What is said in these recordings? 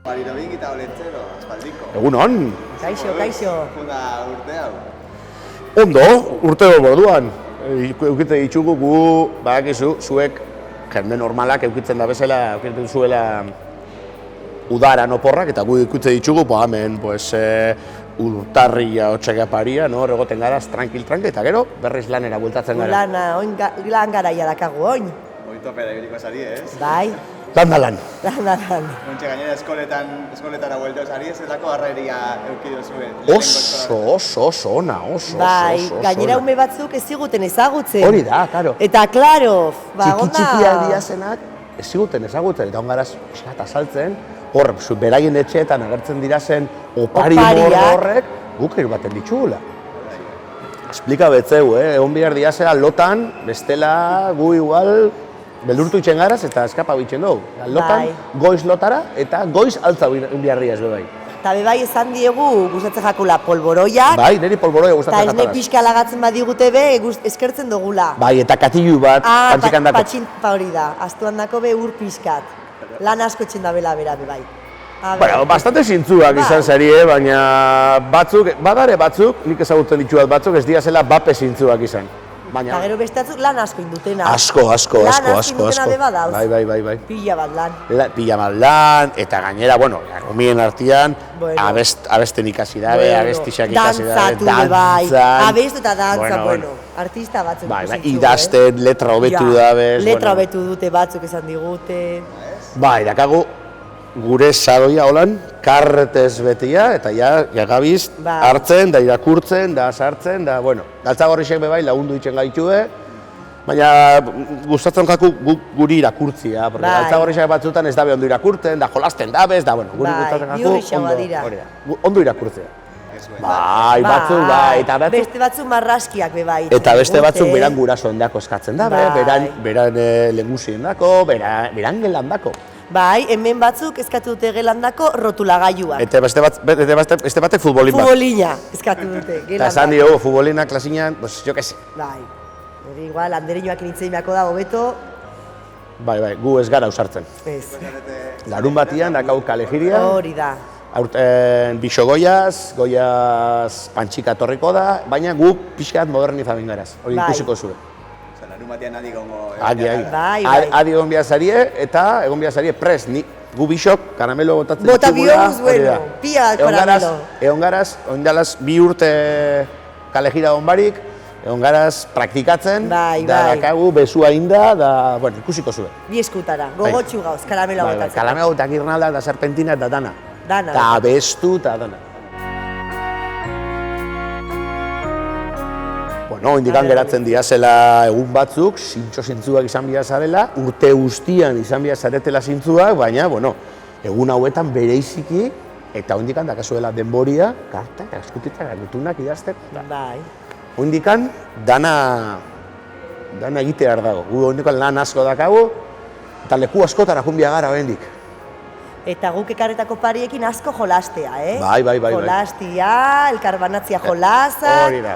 Maridobik eta Olentzero, aspaldiko. Egunon. Kaixo. Funda urte hau. Ondo, urte borduan. Eukitze ditugu gu, badakizu, zuek jende normalak eukitzen da bezala, eukitzen zuela udaran oporrak, eta gu eukitze ditugu, hemen, urtarria, otxaga paria, egoten gara, tranquil, eta gero, berriz lanera bueltatzen gara. Lan garaia dakagu, oin. Oin topera ibiriko zari, ez? Bai. Lan. Ontxe gainera eskoletara buelteo zari, ez delako harreria eukido zuen. Oso ona. Bai, gainera ume batzuk ez ziguten ezagutzen. Hori da, karo. Eta, klaro, txikiak diazenak ez ziguten ezagutzen, eta ongaraz, azaltzen, hor, beraien etxeetan agertzen dirazen opari horrek, guk baten ditugula. Esplika betzeu, egon behar diazera lotan, bestela gu igual beldurtu itxen garaz eta eskapa bitzen dugu. Lotan, goiz lotara eta goiz altza biharria ez bebai. Eta bebai esan diegu gustatzen jakula polboroiak. Bai, niri polboroia gustatzen jakalaz. Eta esne pixka lagatzen badigute be, eskertzen dugula. Bai, eta katilu bat, pantxikan dako. Hori da, astuan dako be ur pixkat. Lan asko etxen da bela bera bebai. Bueno, bastante zintzuak izan zari, baina batzuk, badare batzuk, nik ezagutzen dituat batzuk, ez diazela bape zintzuak izan. Eta gero beste batzuk lan asko indutena. Asko. Lan asko indutena beba dauz. Bai. Pila bat lan. Pila bat lan, eta gainera, gomien artian, abesten ikasi dabe, abestixak ikasi dabe, dantzan. Abestu eta dantza, artista batzuk ikusi txu. Idazten, letra hobetu dabe. Letra hobetu dute batzuk esan digute. Bai, dakagu, gure sadoia holan, karretez betia, eta ja gabiz hartzen, da irakurtzen, da sartzen, da, galtzagorrixek bebai lagundu ditzen gaitue, baina gustatzen jaku guri irakurtzia, porque galtzagorrixek batzutan ez dabe ondo irakurtzen, da jolasten dabez, da, guri gustatzen jaku ondo irakurtzea. Bai, batzuk, eta batzuk... Beste batzuk marraskiak bebai. Eta beste batzuk beran gurasoen dako eskatzen dabe, beran lengusien dako, beran gelan dako. Bai, hemen batzuk eskatu dute gelandako rotulagailuak. Eta beste batek futbolin bat. Futbolina eskatu dute, gelandako. Eta esan diogu, futbolina klasinan, jo que se. Bai, hori igual, andereñoak nintzen beako da, hobeto. Bai, gu ez gara usartzen. Ez. Larun batian, dakau kalejiria. Hori da. Aurten bixo goiaz pantxika torriko da, baina gu pixkat modernizamen garaz, hori ikusiko zure. Larun batean adi gongo... Adi egon bihazarie, eta egon bihazarie prest, gu bixok karamelo botatzen ditugula. Bota bioz, bueno, pia karamelo. Egon garaz, oindalaz, 2 urte kalejira onbarik, egon garaz praktikatzen, da dakagu bezua inda, da, ikusiko zure. Bi eskutara, gogotxu gauz, karamelo botatzen. Karamelo eta girnalda, da serpentina, eta dana. Eta abestu, eta dana. Indikan geratzen diazela egun batzuk, zintzuak izan bihazarela, urte guztian izan bihazaretela zintzuak, baina, egun hauetan bereiziki, eta indikan dakazuela denboria, kartak, eskutitak, gutunak idazten. Bai. Indikan dana egite behar dago. Gu indikan lan asko dakagu, eta leku askotara junbia gara bendik. Eta guk ekarretako pariekin asko jolastea, Bai. Jolastia, elkarbanatzia jolasa,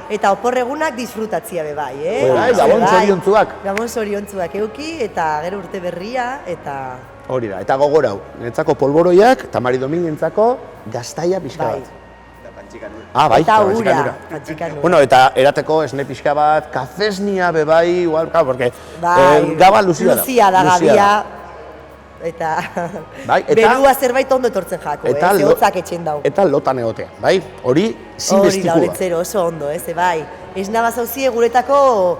eta oporregunak disfrutatzia bebai, Gabon zoriontzuak. Gabon zoriontzuak euki, eta gero urte berria, eta... Hori da, eta gogorau, netzako polboroiak, eta Maridomin entzako gaztaia pixka bat. Eta pantxikan ura. Bai, eta pantxikan ura. Eta erateko esne pixka bat, kafesnia bebai, igual, porque gaba luzia da. Luzia da, gabia. Eta berua zerbait ondo etortzen jako, zehotzak etxen dau. Eta lotan egotea, bai? Hori zinbestikoa. Hori da, Olentzero, oso ondo, bai. Ez nabazauzie guretako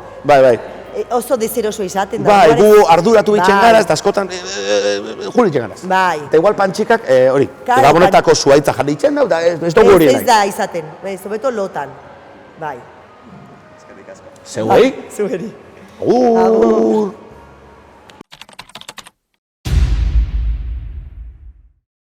oso dezeroso izaten da. Bai, gu arduratu bitzen gara, eta askotan juli itzen gara. Bai. Eta igual pantxikak, hori, gabonetako zuaitza jarri itzen da, ez dugu hori nahi. Ez da izaten, zobeto lotan, bai. Eskerrik asko. Zeuei? Zueri. Agur!